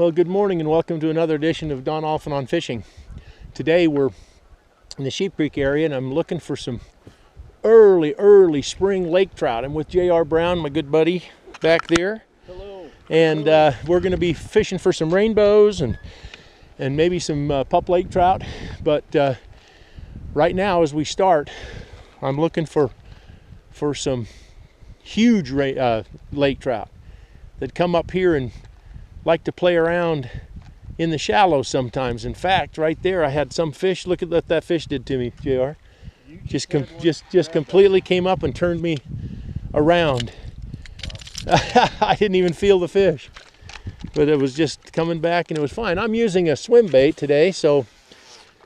Well, good morning and welcome to another edition of Don Allphin on Fishing. Today we're in the Sheep Creek area and I'm looking for some early spring lake trout. I'm with J.R. Brown, my good buddy back there. Hello. And we're going to be fishing for some rainbows and maybe some pup lake trout. But right now as we start, I'm looking for some huge lake trout that come up here and like to play around in the shallows sometimes. In fact, right there I had some fish. Look at what that fish did to me, JR. Just completely came up and turned me around. I didn't even feel the fish, but it was just coming back and it was fine. I'm using a swim bait today, so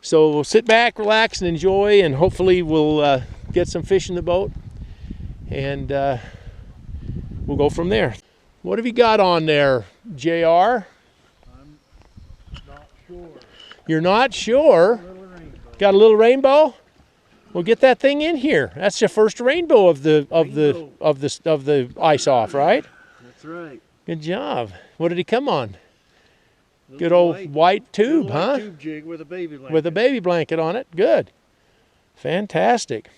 sit back, relax, and enjoy, and hopefully we'll get some fish in the boat, and we'll go from there. What have you got on there, JR? I'm not sure. You're not sure? Got a little rainbow? Well, get that thing in here. That's your first rainbow of the ice off, right? That's right. Good job. What did he come on? Good old white tube, huh? Tube jig with a baby blanket. With a baby blanket on it. Good. Fantastic.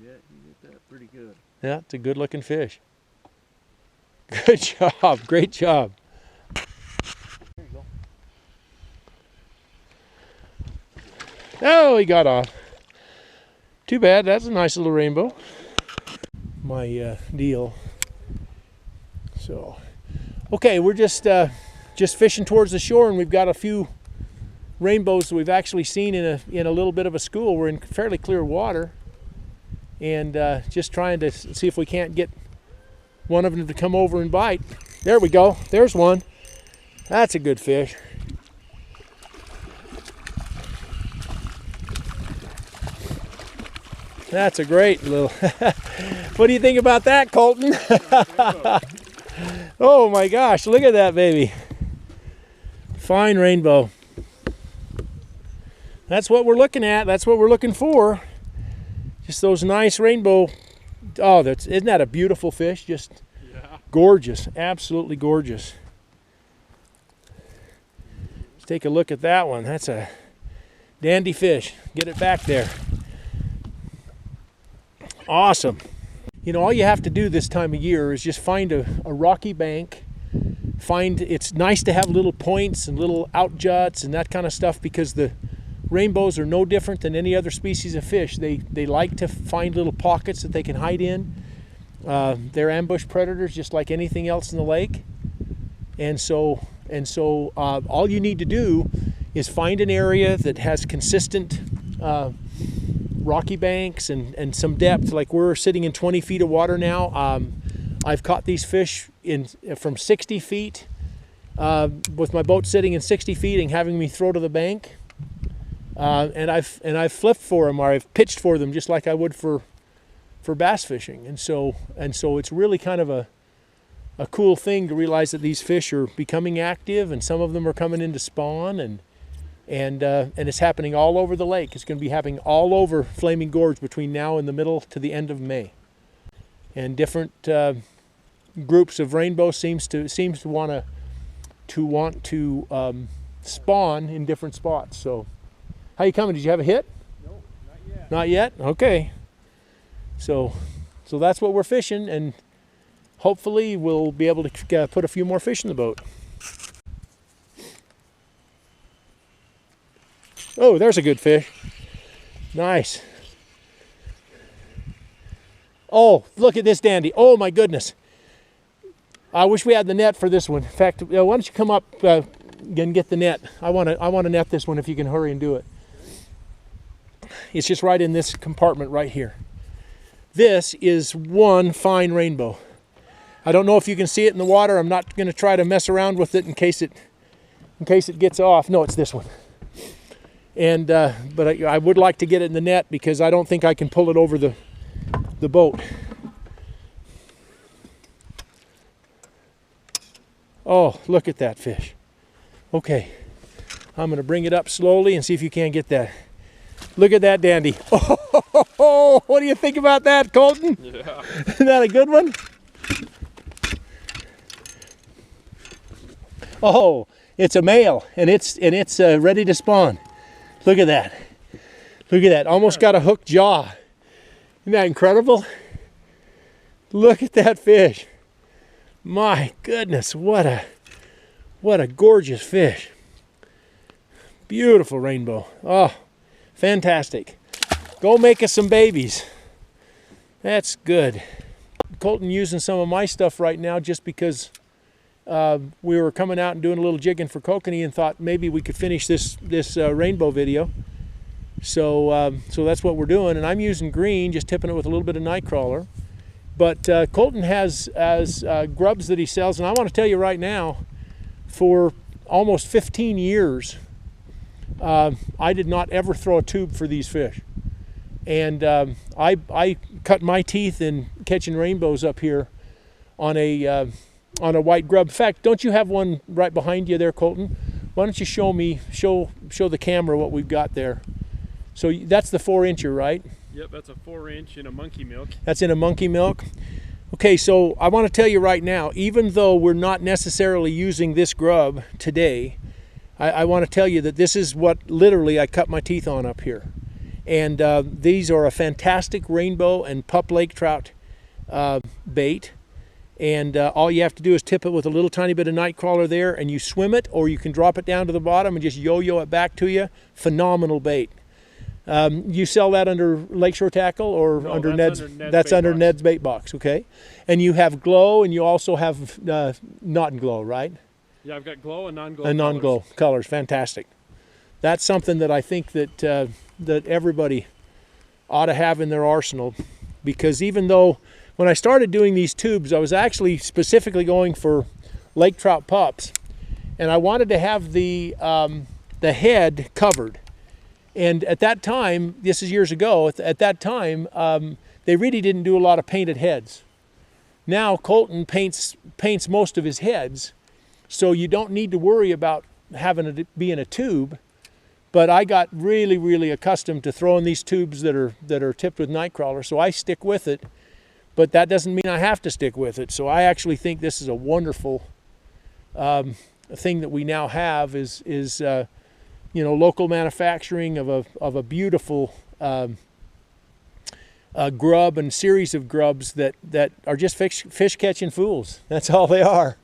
Yeah, you get that pretty good. Yeah, it's a good looking fish. Good job. Great job. There you go. Oh, he got off. Too bad. That's a nice little rainbow. My deal. So, okay, we're just fishing towards the shore, and we've got a few rainbows that we've actually seen in a little bit of a school. We're in fairly clear water, and just trying to see if we can't get one of them to come over and bite. There we go. There's one. That's a good fish. That's a great little... What do you think about that, Colton? Oh my gosh, look at that baby. Fine rainbow. That's what we're looking at. That's what we're looking for. Just those nice rainbow... Oh, isn't that a beautiful fish? Just gorgeous, absolutely gorgeous. Let's take a look at that one. That's a dandy fish. Get it back there. Awesome. You know, all you have to do this time of year is just find a rocky bank. It's nice to have little points and little out juts and that kind of stuff, because the rainbows are no different than any other species of fish. They like to find little pockets that they can hide in. They're ambush predators just like anything else in the lake. And so all you need to do is find an area that has consistent rocky banks and some depth. Like we're sitting in 20 feet of water now. I've caught these fish from 60 feet with my boat sitting in 60 feet and having me throw to the bank. And I've flipped for them, or I've pitched for them, just like I would for bass fishing. And so it's really kind of a cool thing to realize that these fish are becoming active, and some of them are coming into spawn, and it's happening all over the lake. It's going to be happening all over Flaming Gorge between now and the middle to the end of May. And different groups of rainbow seems to want to spawn in different spots. So. How you coming? Did you have a hit? No, not yet. Not yet? Okay. So that's what we're fishing, and hopefully we'll be able to put a few more fish in the boat. Oh, there's a good fish. Nice. Oh, look at this dandy. Oh my goodness. I wish we had the net for this one. In fact, why don't you come up and get the net? I want to net this one if you can hurry and do it. It's just right in this compartment right here. This is one fine rainbow. I don't know if you can see it in the water. I'm not going to try to mess around with it in case it gets off. No, it's this one. And but I would like to get it in the net, because I don't think I can pull it over the boat. Oh, look at that fish. Okay, I'm going to bring it up slowly and see if you can't get that. Look at that dandy. Oh, what do you think about that, Colton? Yeah. Isn't that a good one? Oh, It's a male, and it's ready to spawn. Look at that. Look at that. Almost got a hooked jaw. Isn't that incredible? Look at that fish. My goodness, what a gorgeous fish. Beautiful rainbow. Oh, fantastic. Go make us some babies. That's good. Colton using some of my stuff right now just because we were coming out and doing a little jigging for kokanee and thought maybe we could finish this rainbow video. So that's what we're doing, and I'm using green, just tipping it with a little bit of nightcrawler. But Colton has grubs that he sells, and I want to tell you right now, for almost 15 years, I did not ever throw a tube for these fish. And I cut my teeth in catching rainbows up here on a white grub. In fact, don't you have one right behind you there, Colton? Why don't you show the camera what we've got there? So that's the 4-incher, right? Yep, that's a 4-inch in a monkey milk. That's in a monkey milk. Okay, so I want to tell you right now, even though we're not necessarily using this grub today, I want to tell you that this is what literally I cut my teeth on up here. And these are a fantastic rainbow and pup lake trout bait. And all you have to do is tip it with a little tiny bit of nightcrawler there, and you swim it, or you can drop it down to the bottom and just yo-yo it back to you. Phenomenal bait. You sell that under Lakeshore Tackle or No, under that's Ned's? under Ned's That's bait under box. Ned's bait box, okay. And you have glow, and you also have not in glow, right? Yeah, I've got glow and non-glow. And non-glow colors. Fantastic. That's something that I think that that everybody ought to have in their arsenal, because even though when I started doing these tubes, I was actually specifically going for lake trout pups, and I wanted to have the head covered. And at that time, this is years ago, at that time, they really didn't do a lot of painted heads. Now Colton paints most of his heads, so you don't need to worry about having it be in a tube. But I got really, really accustomed to throwing these tubes that are tipped with nightcrawler, so I stick with it. But that doesn't mean I have to stick with it. So I actually think this is a wonderful thing that we now have is local manufacturing of a beautiful grub and series of grubs that are just fish catching fools. That's all they are.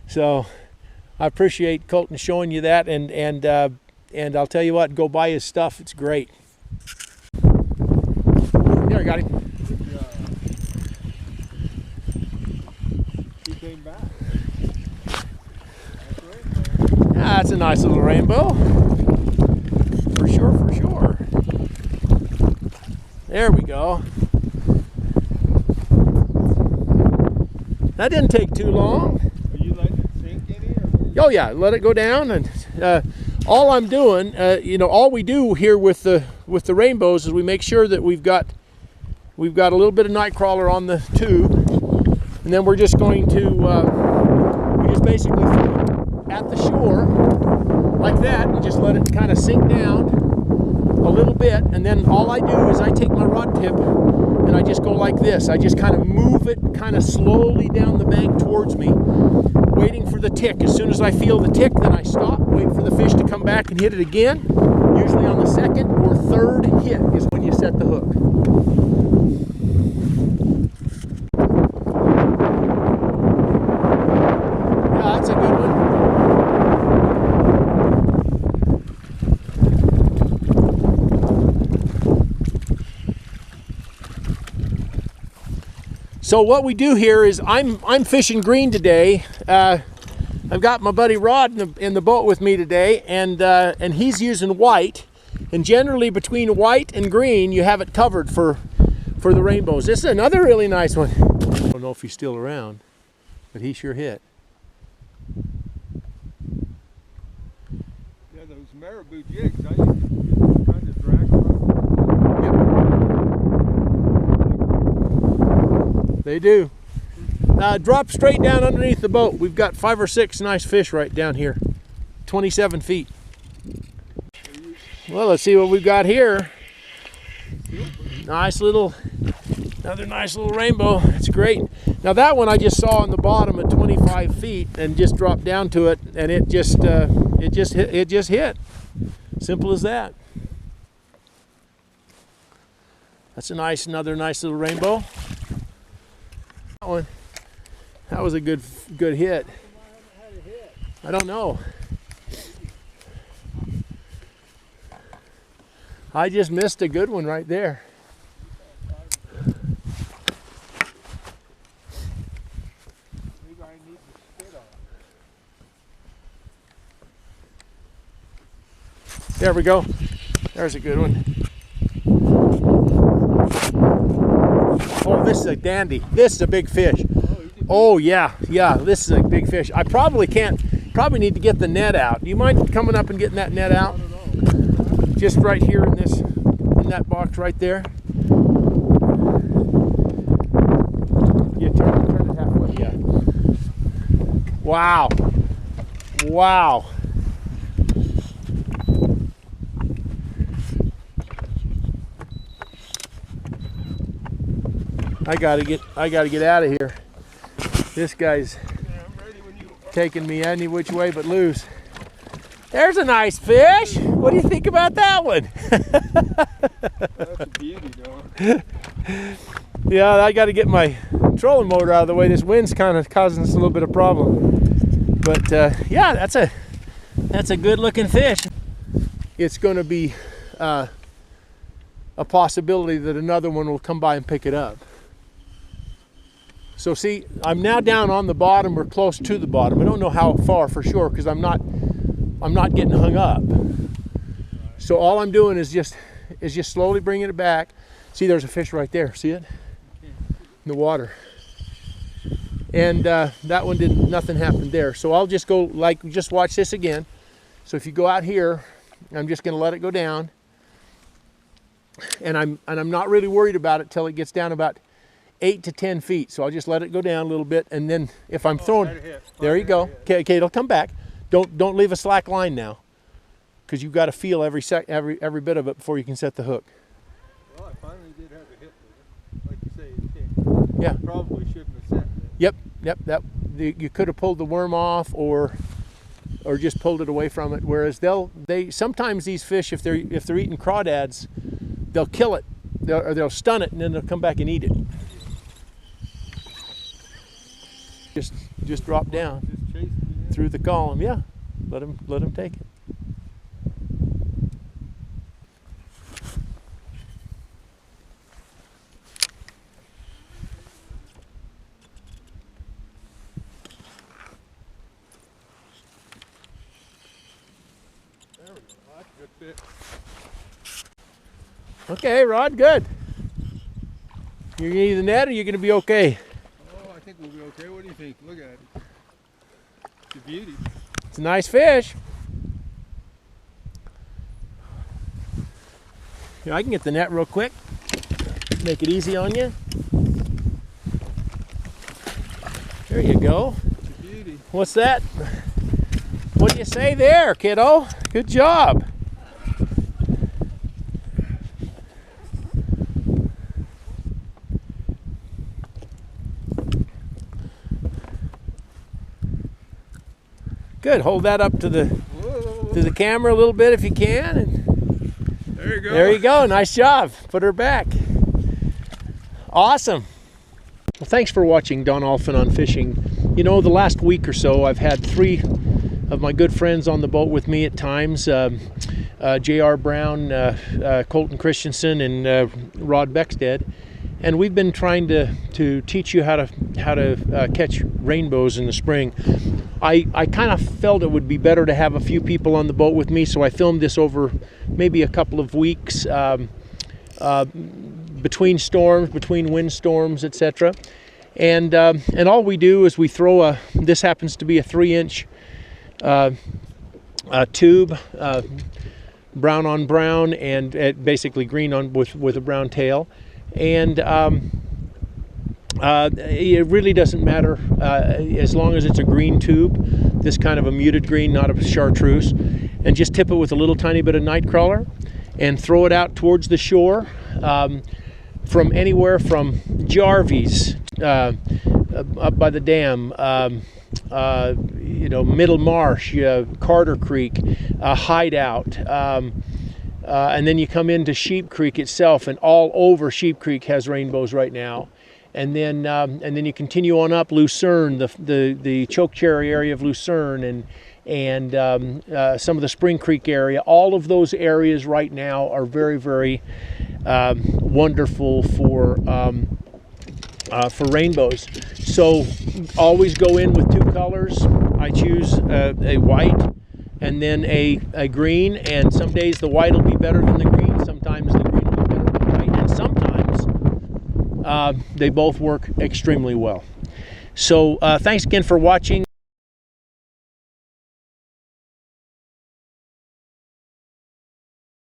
So I appreciate Colton showing you that, and I'll tell you what, go buy his stuff. It's great. There, I got him. He came back. That's a nice little rainbow. For sure, for sure. There we go. That didn't take too long. Are you letting it sink any? Or what are you... Oh yeah, let it go down, and all I'm doing, all we do here with the rainbows is we make sure that we've got a little bit of nightcrawler on the tube, and then we're just going to we just basically throw it at the shore like that, and just let it kind of sink down a little bit, and then all I do is I take my rod tip and I just go like this. I just kind of move it kind of slowly down the bank towards me, waiting for the tick. As soon as I feel the tick, then I stop, wait for the fish to come back and hit it again. Usually on the second or third hit is when you set the hook. Yeah, that's a good one. So what we do here is I'm fishing green today. I've got my buddy Rod in the boat with me today, and he's using white. And generally between white and green, you have it covered for the rainbows. This is another really nice one. I don't know if he's still around, but he sure hit. Yeah, those marabou jigs, I used to kind of drag them. They do. Drop straight down underneath the boat. We've got 5 or 6 nice fish right down here. 27 feet. Well, let's see what we've got here. Another nice little rainbow. It's great. Now that one I just saw on the bottom at 25 feet and just dropped down to it, and it just hit. Simple as that. That's another nice little rainbow. That was a good hit. I don't know. I just missed a good one right there. There we go. There's a good one. Oh, this is a dandy. This is a big fish. Oh yeah, this is a big fish. I probably need to get the net out. Do you mind coming up and getting that net out? Just right here in that box right there. You turn it halfway. Yeah. Wow. Wow. I gotta get out of here. This guy's taking me any which way but loose. There's a nice fish. What do you think about that one? That's a beauty, dog. Yeah, I got to get my trolling motor out of the way. This wind's kind of causing us a little bit of problem. But yeah, that's a good-looking fish. It's going to be a possibility that another one will come by and pick it up. So see, I'm now down on the bottom or close to the bottom. I don't know how far for sure because I'm not getting hung up. So all I'm doing is just slowly bringing it back. See, there's a fish right there. See it? In the water. And that one nothing happened there. So I'll just go just watch this again. So if you go out here, I'm just going to let it go down. And I'm not really worried about it till it gets down about 8 to 10 feet. So I'll just let it go down a little bit, and then if I'm throwing, there you go. Okay, it'll come back. Don't leave a slack line now, because you've got to feel every bit of it before you can set the hook. Well, I finally did have a hit there. Like you say, it came. Yeah. Probably shouldn't have set it. Yep. You could have pulled the worm off or just pulled it away from it. Whereas sometimes these fish, if they're eating crawdads, they'll kill it, they'll stun it, and then they'll come back and eat it. Just drop down through the column. Yeah, let him take it. There we go. That's a good fit. Okay, Rod, good. You're gonna need the net, or you're gonna be okay? I think we'll be okay. What do you think? Look at it. It's a beauty. It's a nice fish. Here, I can get the net real quick. Make it easy on you. There you go. It's a beauty. What's that? What do you say there, kiddo? Good job. Good. Hold that up to the camera a little bit if you can. And there you go. There you go. Nice job. Put her back. Awesome. Well, thanks for watching Don Allphin on Fishing. You know, the last week or so, I've had 3 of my good friends on the boat with me at times. J.R. Brown, Colton Christensen, and Rod Beckstead. And we've been trying to teach you how to catch rainbows in the spring. I kind of felt it would be better to have a few people on the boat with me, so I filmed this over maybe a couple of weeks between storms, between wind storms, etc. And all we do is we throw this happens to be a 3-inch tube, brown on brown, and basically green on with a brown tail. And it really doesn't matter as long as it's a green tube, this kind of a muted green, not a chartreuse, and just tip it with a little tiny bit of nightcrawler and throw it out towards the shore from anywhere from Jarvis, up by the dam, you know, Middle Marsh, Carter Creek, Hideout, and then you come into Sheep Creek itself, and all over Sheep Creek has rainbows right now. And then you continue on up Lucerne, the chokecherry area of Lucerne, and some of the Spring Creek area. All of those areas right now are very, very wonderful for rainbows. So always go in with two colors. I choose a white and then a green, and some days the white will be better than the green, sometimes the green will be better than the white, and sometimes they both work extremely well. So thanks again for watching.